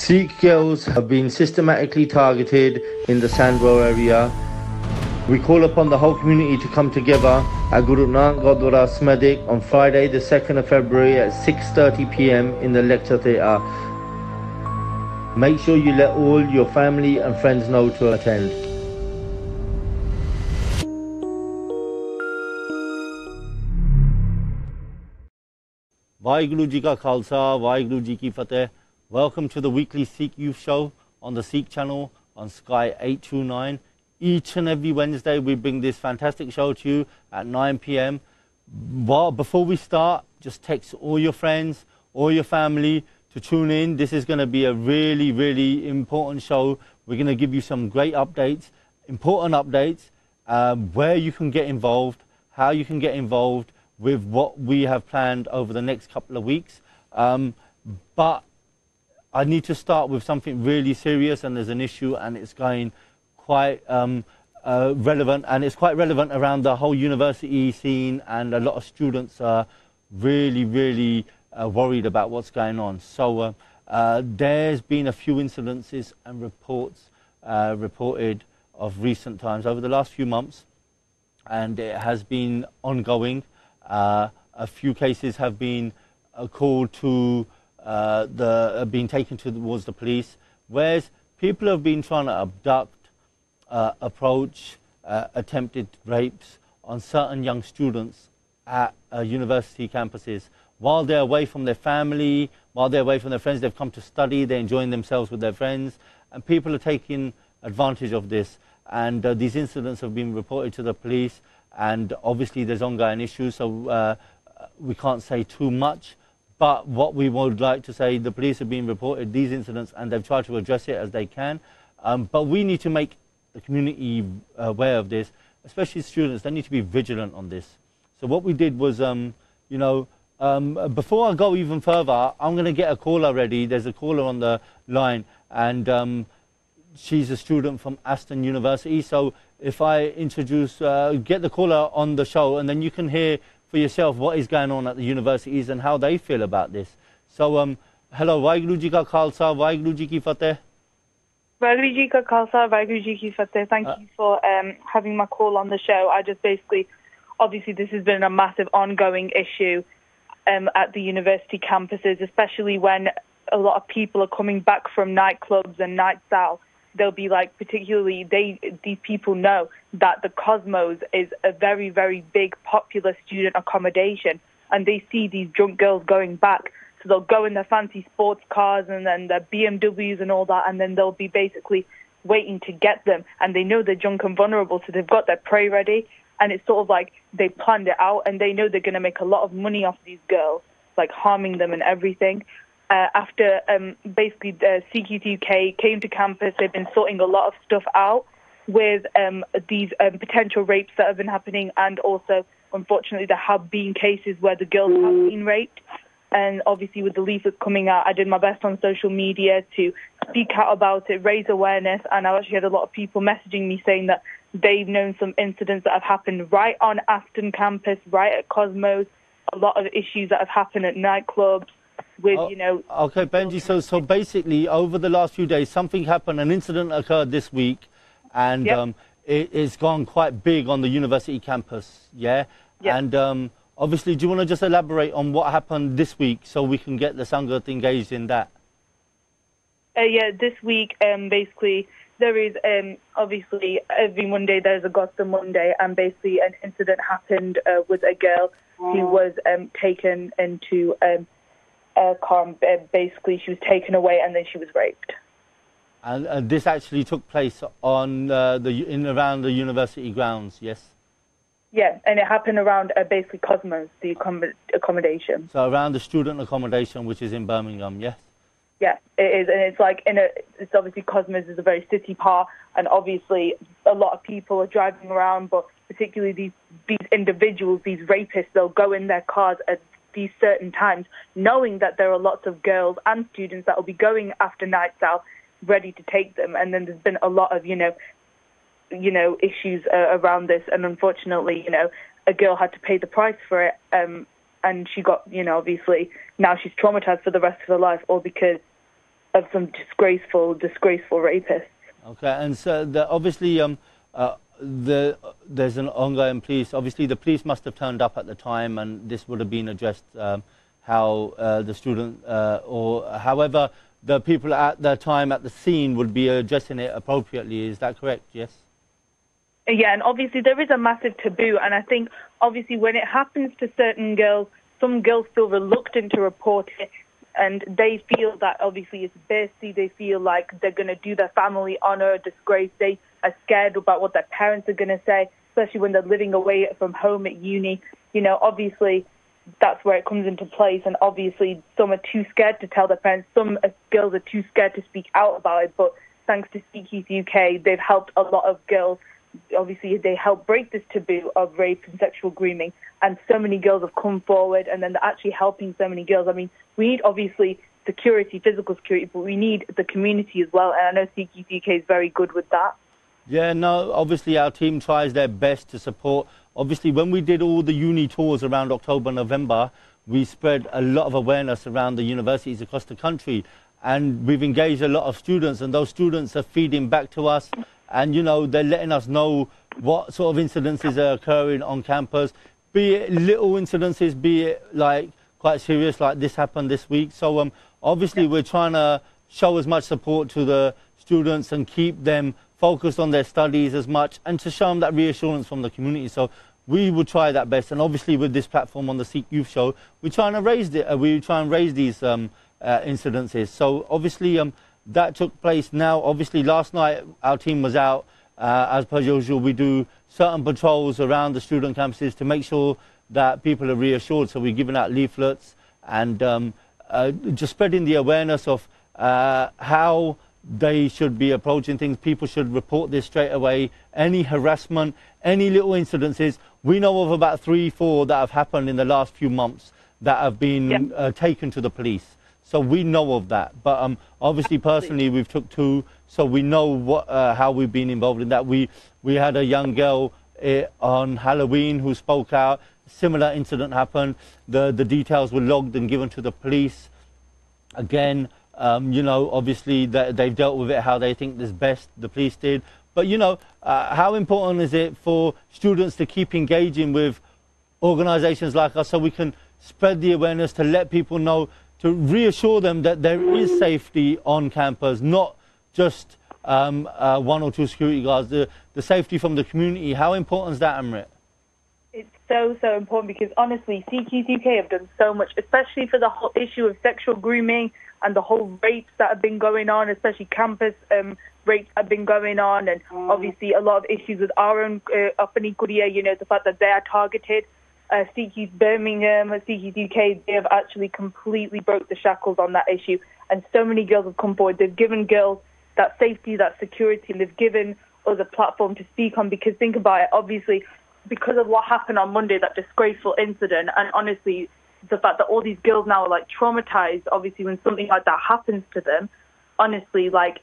Sikh girls have been systematically targeted in the Sandwell area. We call upon the whole community to come together at Guru Nanak Gurdwara Smadik on Friday the 2nd of February at 6:30 p.m. in the lecture theatre. Make sure you let all your family and friends know to attend. Vaheguru Ji Ka Khalsa, Vaheguru Ji Ki Fateh. Welcome to the weekly Sikh Youth Show on the Sikh channel on Sky 829. Each and every Wednesday we bring this fantastic show to you at 9 p.m. Before we start, just text all your friends, all your family to tune in. This is going to be a really, really important show. We're going to give you some great updates, important updates, where you can get involved, how you can get involved with what we have planned over the next couple of weeks. But I need to start with something really serious, and there's an issue, and it's going quite relevant, and it's quite relevant around the whole university scene, and a lot of students are really, really worried about what's going on. So there's been a few incidences and reports reported of recent times over the last few months, and it has been ongoing. A few cases have been called to been taken towards the police, whereas people have been trying to abduct, approach, attempted rapes on certain young students at university campuses. While they're away from their family, while they're away from their friends, they've come to study, they're enjoying themselves with their friends, and people are taking advantage of this. And these incidents have been reported to the police, and obviously there's ongoing issues, so we can't say too much. But what we would like to say, the police have been reported these incidents, and they've tried to address it as they can. But we need to make the community aware of this, especially students. They need to be vigilant on this. So what we did was, before I go even further, I'm going to get a caller ready. There's a caller on the line, and she's a student from Aston University. So if I introduce, get the caller on the show, and then you can hear for yourself what is going on at the universities and how they feel about this. So, hello, Vaheguru Ji Ka Khalsa, Vaheguru Ji Ki Fateh. Vaheguru Ji Ka Khalsa, Vaheguru Ji Ki Fateh. Thank you for having my call on the show. I just basically, obviously this has been a massive ongoing issue at the university campuses, especially when a lot of people are coming back from nightclubs and nights out. They'll be like, particularly, these people know that the Cosmos is a very, very big popular student accommodation, and they see these drunk girls going back. So they'll go in their fancy sports cars and then their BMWs and all that, and then they'll be basically waiting to get them. And they know they're drunk and vulnerable, so they've got their prey ready. And it's sort of like they planned it out, and they know they're going to make a lot of money off these girls, like harming them and everything. After basically the CQC UK came to campus, they've been sorting a lot of stuff out with these potential rapes that have been happening, and also, unfortunately, there have been cases where the girls have been raped. And obviously, with the leaflets coming out, I did my best on social media to speak out about it, raise awareness, and I actually had a lot of people messaging me saying that they've known some incidents that have happened right on Aston campus, right at Cosmos, a lot of issues that have happened at nightclubs. With, Okay, Benji, so basically over the last few days something happened, an incident occurred this week, and it's gone quite big on the university campus, Yep. And obviously, do you want to just elaborate on what happened this week so we can get the Sangat engaged in that? This week, basically, there is, obviously, every Monday there's a Gospel Monday, and basically an incident happened with a girl who was taken into basically she was taken away and then she was raped. And this actually took place on around the university grounds, yes? Yeah, and it happened around basically Cosmos, the accommodation. So around the student accommodation, which is in Birmingham, yes? Yeah, it is, and it's like it's obviously Cosmos is a very city part, and obviously a lot of people are driving around, but particularly these individuals, these rapists, they'll go in their cars at these certain times, knowing that there are lots of girls and students that will be going after nights out, ready to take them. And then there's been a lot of, issues around this. And unfortunately, a girl had to pay the price for it. And she got, obviously, now she's traumatized for the rest of her life, all because some disgraceful rapists. Okay, and so obviously there's an ongoing police. Obviously, the police must have turned up at the time, and this would have been addressed. How the student or however the people at the time at the scene would be addressing it appropriately. Is that correct? Yes. Yeah, and obviously there is a massive taboo, and I think obviously when it happens to certain girls, some girls feel reluctant to report it, and they feel that obviously it's bestie. They feel like they're going to do their family honor a disgrace. They are scared about what their parents are going to say, especially when they're living away from home at uni. You know, obviously that's where it comes into place, and obviously some are too scared to tell their parents. Some girls are too scared to speak out about it, but thanks to Sikh Youth UK, they've helped a lot of girls. Obviously, they help break this taboo of rape and sexual grooming, and so many girls have come forward, and then they're actually helping so many girls. I mean, we need, obviously, security, physical security, but we need the community as well, and I know Sikh Youth UK is very good with that. Yeah, no, obviously our team tries their best to support. Obviously, when we did all the uni tours around October, November, we spread a lot of awareness around the universities across the country, and we've engaged a lot of students, and those students are feeding back to us. And, you know, they're letting us know what sort of incidences are occurring on campus, be it little incidences, be it like quite serious, like this happened this week. So obviously we're trying to show as much support to the students and keep them focused on their studies as much, and to show them that reassurance from the community. So we will try that best. And obviously with this platform on the Sikh Youth Show, we're trying to raise these incidences. So obviously that took place now. Obviously, last night our team was out. As per usual, we do certain patrols around the student campuses to make sure that people are reassured. So we're giving out leaflets and just spreading the awareness of how they should be approaching things. People should report this straight away. Any harassment, any little incidences. We know of about 3-4 that have happened in the last few months that have been taken to the police. So we know of that, but obviously personally we've took 2, so we know what how we've been involved in that. We had a young girl on Halloween who spoke out. Similar incident happened. The details were logged and given to the police. Again, you know, obviously they've dealt with it how they think is best. The police did, but you know, how important is it for students to keep engaging with organisations like us so we can spread the awareness, to let people know, to reassure them that there is safety on campus, not just 1 or 2 security guards, the safety from the community. How important is that, Amrit? It's so important, because honestly, Sikh Youth UK have done so much, especially for the whole issue of sexual grooming and the whole rapes that have been going on, especially campus rapes have been going on, and obviously a lot of issues with our own Apani Kuriya, you know, the fact that they are targeted. Sikh Youth Birmingham, Sikh Youth UK, they have actually completely broke the shackles on that issue, and so many girls have come forward. They've given girls that safety, that security, and they've given us a platform to speak on, because think about it, obviously, because of what happened on Monday, that disgraceful incident, and honestly, the fact that all these girls now are like traumatized, obviously, when something like that happens to them, honestly, like,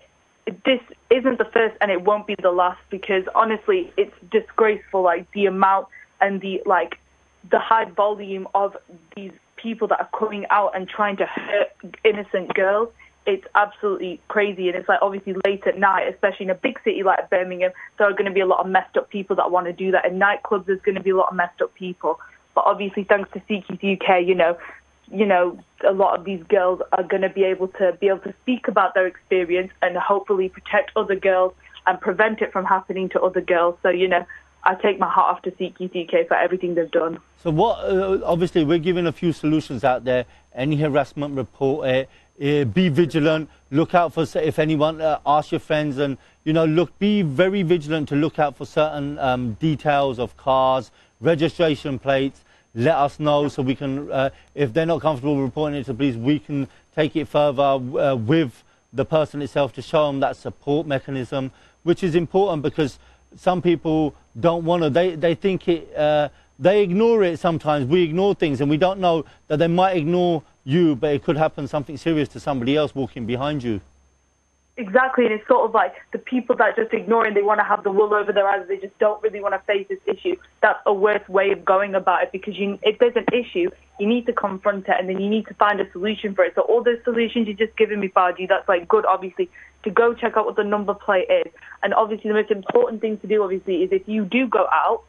this isn't the first and it won't be the last, because honestly, it's disgraceful, like, the amount and the high volume of these people that are coming out and trying to hurt innocent girls. It's absolutely crazy, and it's like obviously late at night, especially in a big city like Birmingham, there are going to be a lot of messed up people that want to do that. In nightclubs, there's going to be a lot of messed up people. But obviously, thanks to Sikh Youth UK, you know, a lot of these girls are going to be able to speak about their experience and hopefully protect other girls and prevent it from happening to other girls. So, you know, I take my hat off to Sikh Youth UK for everything they've done. So what, obviously we're giving a few solutions out there. Any harassment, report it. Be vigilant, look out for, if anyone, ask your friends, and, you know, be very vigilant to look out for certain details of cars, registration plates. Let us know so we can, if they're not comfortable reporting it to police, we can take it further with the person itself to show them that support mechanism, which is important, because some people don't want to, they think it, they ignore it sometimes. We ignore things and we don't know that they might ignore you, but it could happen something serious to somebody else walking behind you. Exactly, and it's sort of like the people that just ignore and they want to have the wool over their eyes, they just don't really want to face this issue. That's a worse way of going about it, because if there's an issue, you need to confront it and then you need to find a solution for it. So all those solutions you're just giving me, Faji, that's like good, obviously, to go check out what the number plate is. And obviously the most important thing to do, obviously, is if you do go out,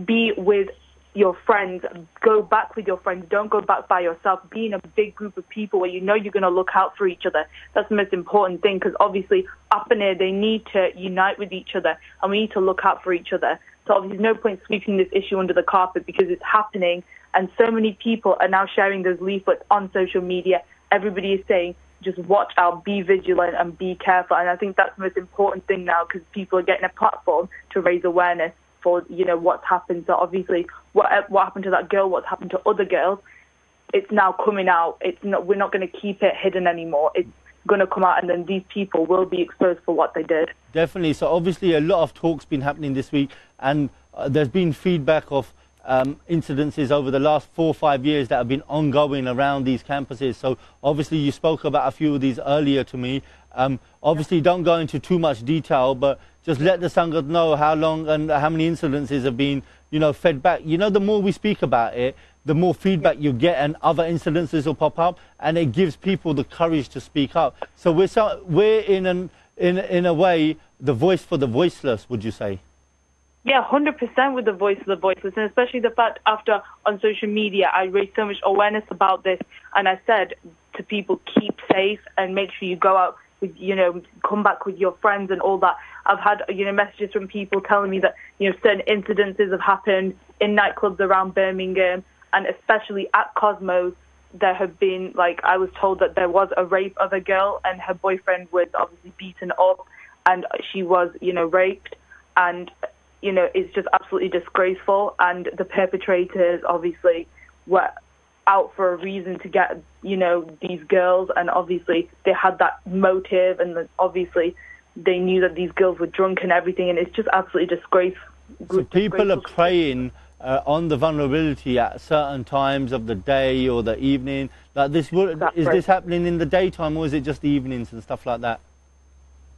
be with your friends, go back with your friends, don't go back by yourself. Be in a big group of people where you know you're going to look out for each other. That's the most important thing, because obviously up in here they need to unite with each other and we need to look out for each other. So obviously there's no point sweeping this issue under the carpet, because it's happening and so many people are now sharing those leaflets on social media. Everybody is saying, just watch out, be vigilant and be careful. And I think that's the most important thing now, because people are getting a platform to raise awareness for, what's happened. So obviously what happened to that girl, what's happened to other girls, it's now coming out. We're not going to keep it hidden anymore. It's going to come out, and then these people will be exposed for what they did. Definitely. So obviously a lot of talk's been happening this week, and there's been feedback of incidences over the last 4 or 5 years that have been ongoing around these campuses. So obviously you spoke about a few of these earlier to me. Obviously don't go into too much detail, but just let the Sangat know how long and how many incidences have been, fed back. The more we speak about it, the more feedback you get, and other incidences will pop up, and it gives people the courage to speak up. So we're in a way the voice for the voiceless, would you say? Yeah, 100% with the voice of the voiceless, and especially the fact after on social media I raised so much awareness about this, and I said to people, keep safe and make sure you go out with, come back with your friends and all that. I've had, messages from people telling me that, certain incidences have happened in nightclubs around Birmingham, and especially at Cosmos. There have been, I was told that there was a rape of a girl and her boyfriend was obviously beaten up and she was, raped, and it's just absolutely disgraceful. And the perpetrators obviously were out for a reason to get, these girls, and obviously they had that motive, and obviously they knew that these girls were drunk and everything, and it's just absolutely disgraceful. So people are preying on the vulnerability at certain times of the day or the evening. Like this, is this happening in the daytime, or is it just the evenings and stuff like that?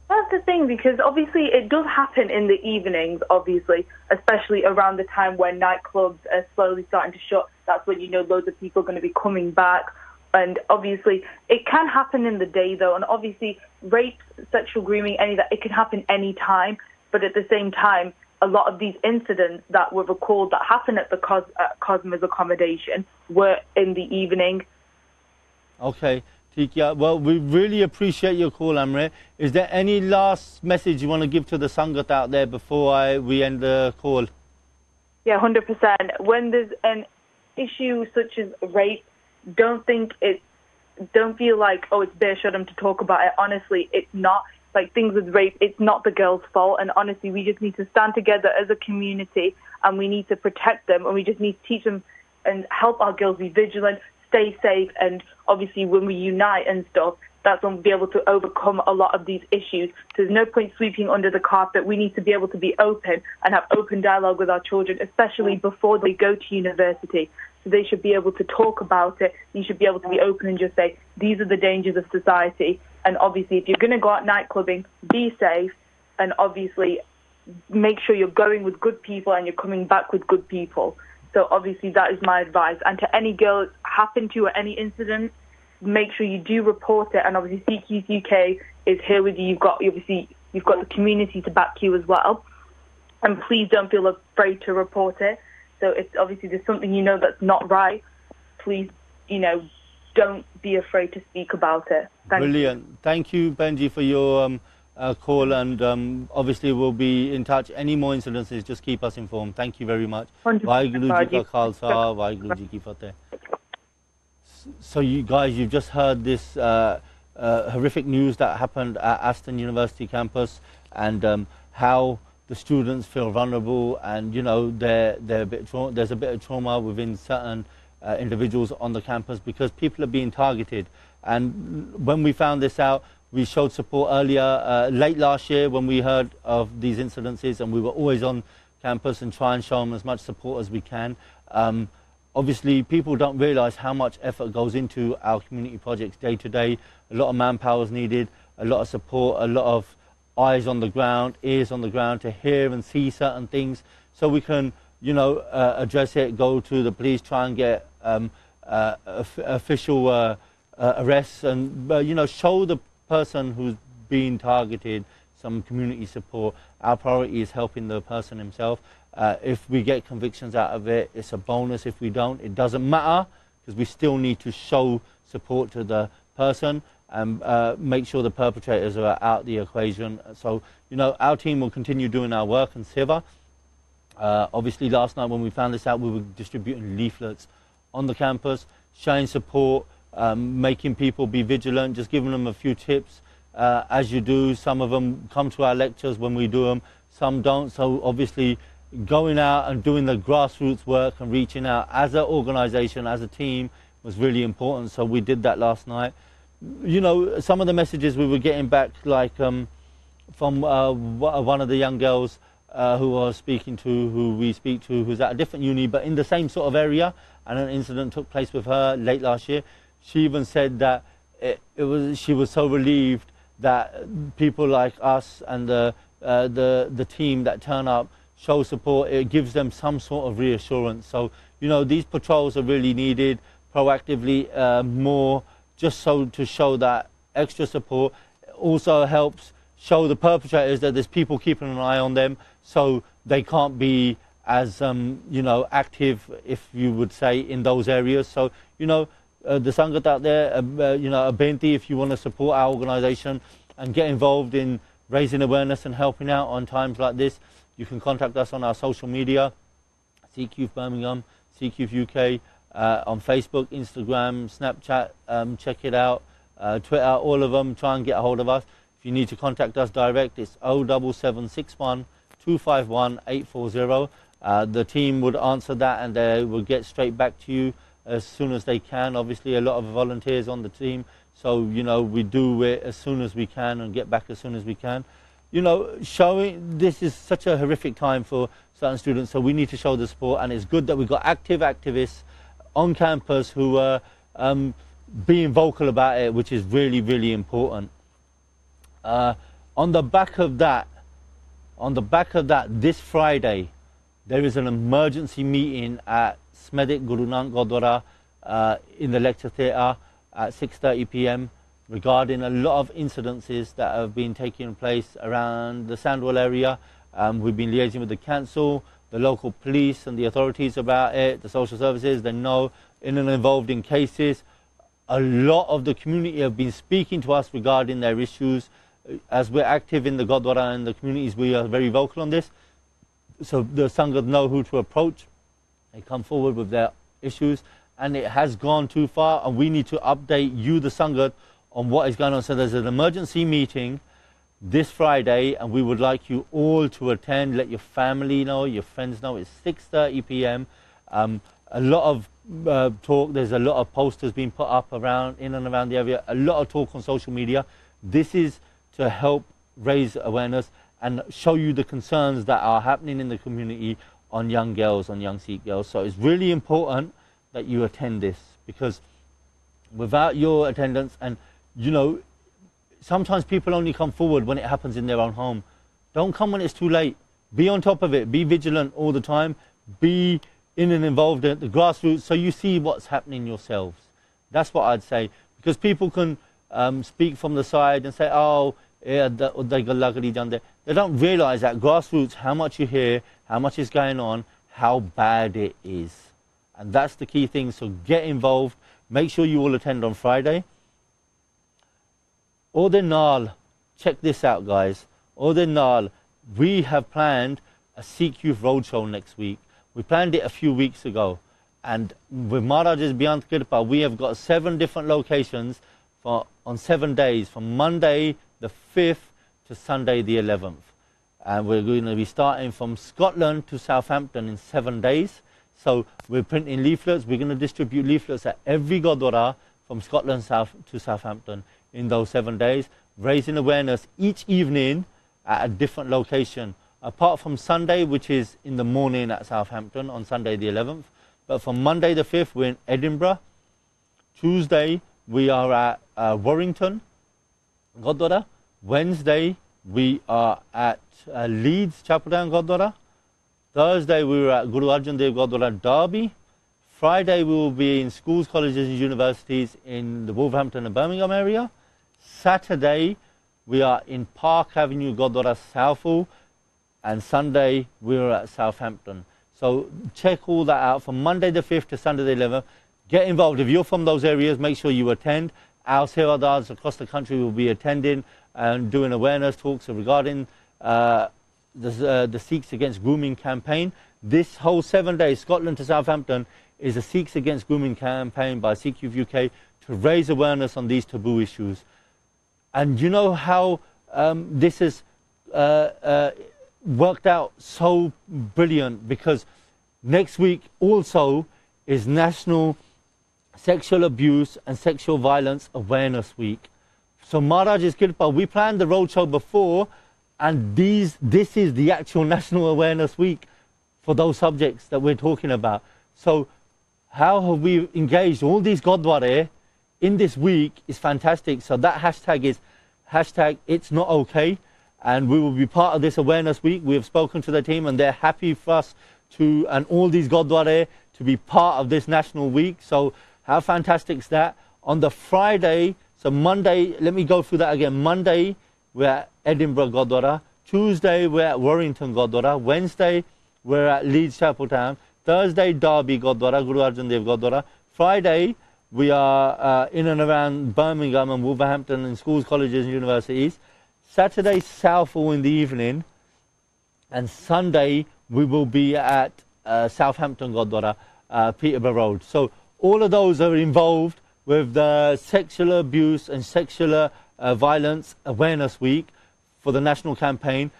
That's the thing, because obviously it does happen in the evenings, obviously, especially around the time when nightclubs are slowly starting to shut. That's when loads of people are going to be coming back. And obviously it can happen in the day, though. And obviously rape, sexual grooming, any of that, it can happen any time. But at the same time, a lot of these incidents that were recalled that happened at the Cosmos accommodation were in the evening. Okay. Tikia, well, we really appreciate your call, Amre. Is there any last message you want to give to the Sangat out there before we end the call? Yeah, 100%. When there's an issue such as rape, don't feel like, oh, it's bare shudder to talk about it. Honestly, it's not. Like things with rape, it's not the girl's fault. And honestly, we just need to stand together as a community, and we need to protect them, and we just need to teach them and help our girls be vigilant, stay safe. And obviously when we unite and stuff, that's when we'll be able to overcome a lot of these issues. So there's no point sweeping under the carpet. We need to be able to be open and have open dialogue with our children, especially before they go to university. So they should be able to talk about it. You should be able to be open and just say, these are the dangers of society. And obviously if you're going to go out night clubbing, be safe, and obviously make sure you're going with good people and you're coming back with good people. So obviously that is my advice. And to any girl it's happened to or any incident, make sure you do report it. And obviously Sikh Youth UK is here with you. You've got the community to back you as well. And please don't feel afraid to report it. So if obviously there's something that's not right, please, don't be afraid to speak about it. Brilliant. Thank you, Benji, for your call, and obviously we'll be in touch. Any more incidences, just keep us informed. Thank you very much. Waheguru Ji Ka Khalsa, Waheguru Ji Ki Fateh. So you guys, you've just heard this horrific news that happened at Aston University campus, and how the students feel vulnerable, and there's a bit of trauma within certain individuals on the campus because people are being targeted. And when we found this out, we showed support earlier, late last year, when we heard of these incidences, and we were always on campus and try and show them as much support as we can. Obviously, people don't realise how much effort goes into our community projects day to day. A lot of manpower is needed. a lot of support, a lot of eyes on the ground, ears on the ground to hear and see certain things, so we can, you know, address it, go to the police, try and get official arrests, and you know, show the person who's being targeted some community support. Our priority is helping the person himself. If we get convictions out of it, it's a bonus. If we don't, it doesn't matter, because we still need to show support to the person and make sure the perpetrators are out the equation. So, you know, our team will continue doing our work and Siva. Obviously, last night when we found this out, we were distributing leaflets on the campus, showing support, making people be vigilant, just giving them a few tips. As you do, some of them come to our lectures when we do them, some don't. So obviously, going out and doing the grassroots work and reaching out as an organisation, as a team, was really important. So we did that last night. You know, some of the messages we were getting back, like from one of the young girls who I was speaking to, who we speak to, who's at a different uni, but in the same sort of area, and an incident took place with her late last year. She even said that she was so relieved that people like us and the team that turn up show support. It gives them some sort of reassurance. So, you know, these patrols are really needed proactively, more just so to show that extra support. It also helps show the perpetrators that there's people keeping an eye on them, so they can't be as you know, active, if you would say, in those areas. So, you know, the Sangat out there, you know, a benti, if you want to support our organisation and get involved in raising awareness and helping out on times like this, you can contact us on our social media, Sikh Youth Birmingham, Sikh Youth UK, on Facebook, Instagram, Snapchat, check it out, Twitter, all of them. Try and get a hold of us. If you need to contact us direct, it's 07761 251 840. The team would answer that and they will get straight back to you as soon as they can. Obviously, a lot of volunteers on the team, so, you know, we do it as soon as we can and get back as soon as we can. You know, showing this is such a horrific time for certain students, so we need to show the support, and it's good that we've got active activists on campus who are being vocal about it, which is really, really important. On the back of that, this Friday, there is an emergency meeting at Smedik Guru Nanak Gurdwara in the lecture theatre at 6:30 p.m. regarding a lot of incidences that have been taking place around the Sandwell area. We've been liaising with the council, the local police and the authorities about it, the social services. They know in and involved in cases. A lot of the community have been speaking to us regarding their issues. As we're active in the Gurdwara and the communities, we are very vocal on this. So the Sangat know who to approach. They come forward with their issues, and it has gone too far, and we need to update you, the Sangat, on what is going on. So there's an emergency meeting this Friday, and we would like you all to attend. Let your family know, your friends know. It's 6:30 p.m. A lot of talk. There's a lot of posters being put up in and around the area. A lot of talk on social media. This is to help raise awareness and show you the concerns that are happening in the community on young girls, on young Sikh girls. So it's really important that you attend this, because without your attendance, and you know, sometimes people only come forward when it happens in their own home. Don't come when it's too late. Be on top of it. Be vigilant all the time. Be in and involved at the grassroots, so you see what's happening yourselves. That's what I'd say, because people can speak from the side and say, oh, yeah, they don't realise that grassroots, how much you hear, how much is going on, how bad it is. And that's the key thing. So get involved. Make sure you all attend on Friday. Ordinal, check this out, guys. Ordinal, we have planned a Sikh Youth Roadshow next week. We planned it a few weeks ago. And with Maharaj's Beyond Kirpa, we have got 7 different locations on 7 days, from Monday the 5th to Sunday the 11th. And we're going to be starting from Scotland to Southampton in 7 days. So we're printing leaflets. We're going to distribute leaflets at every Gurdwara from Scotland south to Southampton in those 7 days, raising awareness each evening at a different location. Apart from Sunday, which is in the morning at Southampton on Sunday the 11th. But from Monday the 5th, we're in Edinburgh. Tuesday, we are at Warrington. Gurdwara. Wednesday, we are at Leeds Chapel Down Gurdwara. Thursday, we were at Guru Arjan Dev Gurdwara, Derby. Friday, we will be in schools, colleges and universities in the Wolverhampton and Birmingham area. Saturday, we are in Park Avenue, Gurdwara, Southall. And Sunday, we are at Southampton. So check all that out from Monday the 5th to Sunday the 11th. Get involved. If you're from those areas, make sure you attend. Our Sevadars across the country will be attending and doing awareness talks regarding the Sikhs Against Grooming campaign. This whole 7 days, Scotland to Southampton, is a Sikhs Against Grooming campaign by Sikh Youth UK to raise awareness on these taboo issues. And you know how this is worked out so brilliant, because next week also is National Sexual Abuse and Sexual Violence Awareness Week. So Maharaj's Kirpa, we planned the roadshow before, and this is the actual National Awareness Week for those subjects that we're talking about. So how have we engaged all these Gurdwara in this week is fantastic. So that hashtag is hashtag It's Not Okay. And we will be part of this awareness week. We have spoken to the team and they're happy for us to, and all these Gurdwara, to be part of this national week. So how fantastic is that? On the Friday, so Monday, let me go through that again. Monday, we're at Edinburgh Gurdwara. Tuesday, we're at Warrington Gurdwara. Wednesday, we're at Leeds Chapel Town. Thursday, Derby Gurdwara, Guru Arjan Dev Gurdwara. Friday, we are in and around Birmingham and Wolverhampton in schools, colleges and universities. Saturday, Southall in the evening, and Sunday we will be at Southampton Gurdwara, Peterborough Road. So all of those are involved with the Sexual Abuse and Sexual Violence Awareness Week for the national campaign.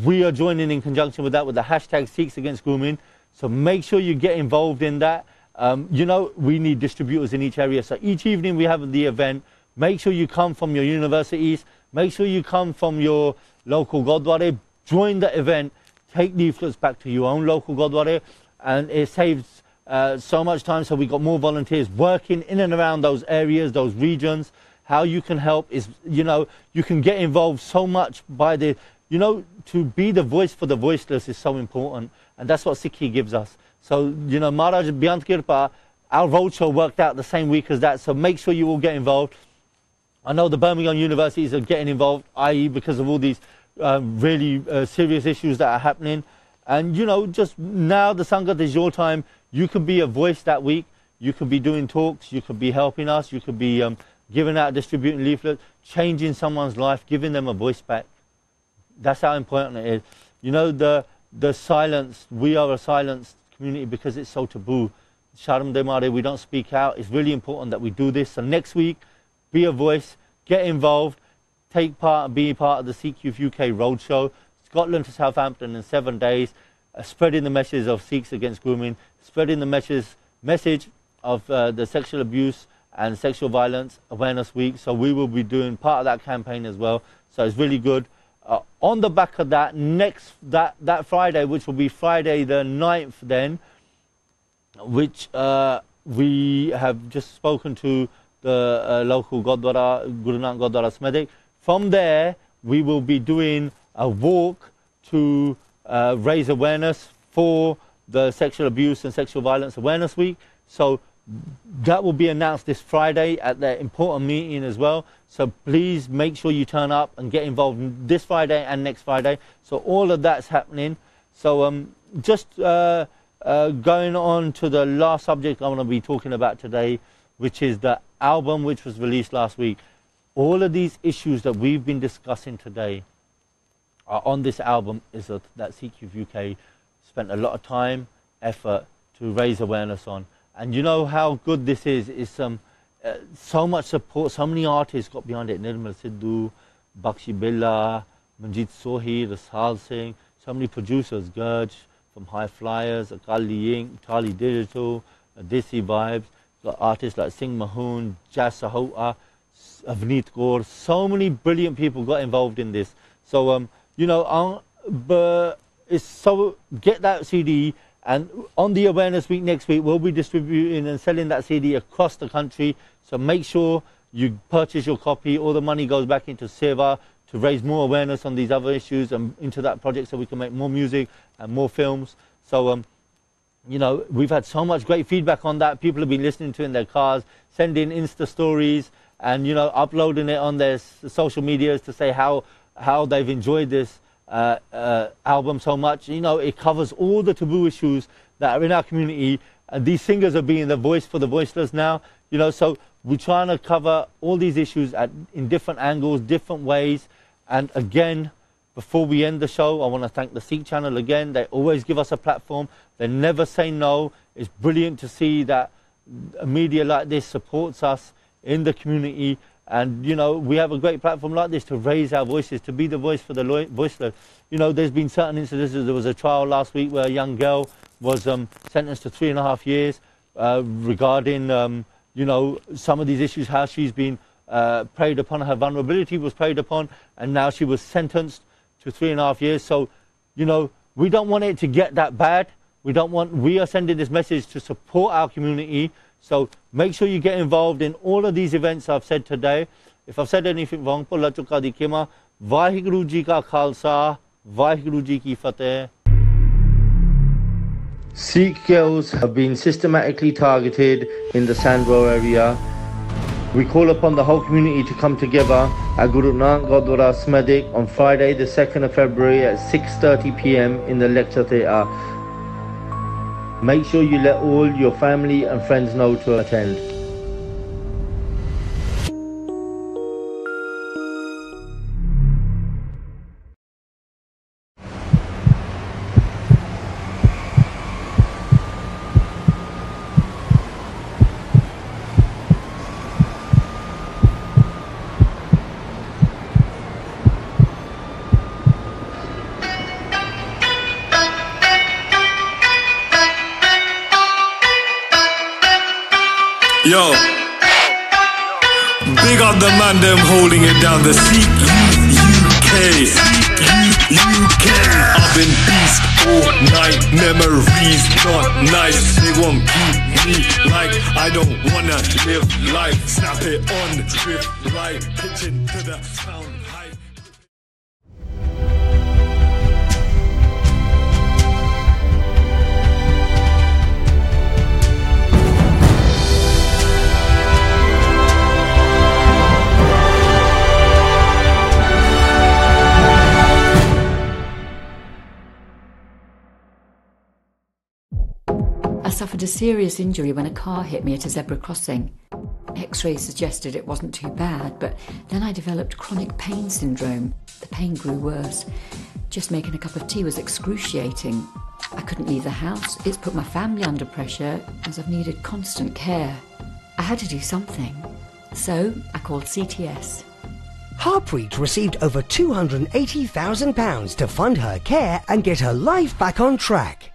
We are joining in conjunction with that with the hashtag Sikhs Against Grooming. So make sure you get involved in that. You know, we need distributors in each area. So each evening we have the event. Make sure you come from your universities. Make sure you come from your local Gurdwara. Join the event. Take leaflets back to your own local Gurdwara. And it saves so much time. So we've got more volunteers working in and around those areas, those regions. How you can help is, you know, you can get involved so much by the, you know, to be the voice for the voiceless is so important. And that's what Sikhi gives us. So, you know, Maharaj Beyond Kirpa, our roadshow worked out the same week as that. So make sure you all get involved. I know the Birmingham universities are getting involved, i.e. because of all these really serious issues that are happening. And, you know, just now the Sangat is your time. You could be a voice that week. You could be doing talks. You could be helping us. You could be giving out, distributing leaflets, changing someone's life, giving them a voice back. That's how important it is. You know, the silence, we are a silenced community because it's so taboo. Sharam de Mare, we don't speak out. It's really important that we do this. So next week, be a voice, get involved, take part, be part of the Sikh Youth UK Roadshow, Scotland to Southampton in 7 days, spreading the message of Sikhs Against Grooming, spreading the message of the Sexual Abuse and Sexual Violence Awareness Week. So we will be doing part of that campaign as well. So it's really good. On the back of that, that Friday, which will be Friday the 9th then, which we have just spoken to the local Gurdwara, Guru Nanak Gurdwara Smedik. From there, we will be doing a walk to raise awareness for the Sexual Abuse and Sexual Violence Awareness Week. So that will be announced this Friday at the important meeting as well. So please make sure you turn up and get involved this Friday and next Friday. So all of that's happening. So just going on to the last subject I want to be talking about today, which is the album which was released last week. All of these issues that we've been discussing today are on this album, is that Sikh Youth UK spent a lot of time, effort to raise awareness on. And you know how good this is so much support, so many artists got behind it. Nirmal Sidhu, Bakshi Billa, Manjeet Sohi, Rasal Singh, so many producers, Gurj from High Flyers, Akali Ink, Charlie Digital, Desi Vibes, got artists like Singh Mahoon, Jas Sahota, Avneet Kaur, so many brilliant people got involved in this. So, you know, but it's so, get that CD, and on the Awareness Week next week, we'll be distributing and selling that CD across the country. So make sure you purchase your copy, all the money goes back into Seva to raise more awareness on these other issues and into that project so we can make more music and more films. So, you know, we've had so much great feedback on that. People have been listening to it in their cars, sending Insta stories and, you know, uploading it on their social medias to say how they've enjoyed this album so much. You know, it covers all the taboo issues that are in our community, and these singers are being the voice for the voiceless now, you know, so we're trying to cover all these issues in different angles, different ways. And again, before we end the show, I want to thank the Sikh channel again. They always give us a platform. They never say no. It's brilliant to see that a media like this supports us in the community. And, you know, we have a great platform like this to raise our voices, to be the voice for the voiceless. You know, there's been certain incidents. There was a trial last week where a young girl was sentenced to 3.5 years regarding, you know, some of these issues, how she's been preyed upon, her vulnerability was preyed upon, and now she was sentenced to 3.5 years. So, you know, we don't want it to get that bad. We are sending this message to support our community. So make sure you get involved in all of these events I've said today. If I've said anything wrong, Bhula Chukka di Khema. Vaheguru Ji Ka Khalsa, Vaheguru Ji Ki Fateh. Sikh girls have been systematically targeted in the Sandwell area. We call upon the whole community to come together at Guru Nanak Gurdwara Smedik on Friday the 2nd of February at 6:30 p.m. in the lecture theatre. Make sure you let all your family and friends know to attend. Yo, big up the man them holding it down, the Sikh UK. I've been beast all night, memories not nice. They won't keep me like I don't wanna live life. Snap it on, drift right, pitching to the sound high. I suffered a serious injury when a car hit me at a zebra crossing. X-rays suggested it wasn't too bad, but then I developed chronic pain syndrome. The pain grew worse. Just making a cup of tea was excruciating. I couldn't leave the house. It's put my family under pressure as I've needed constant care. I had to do something. So I called CTS. Harpreet received over £280,000 to fund her care and get her life back on track.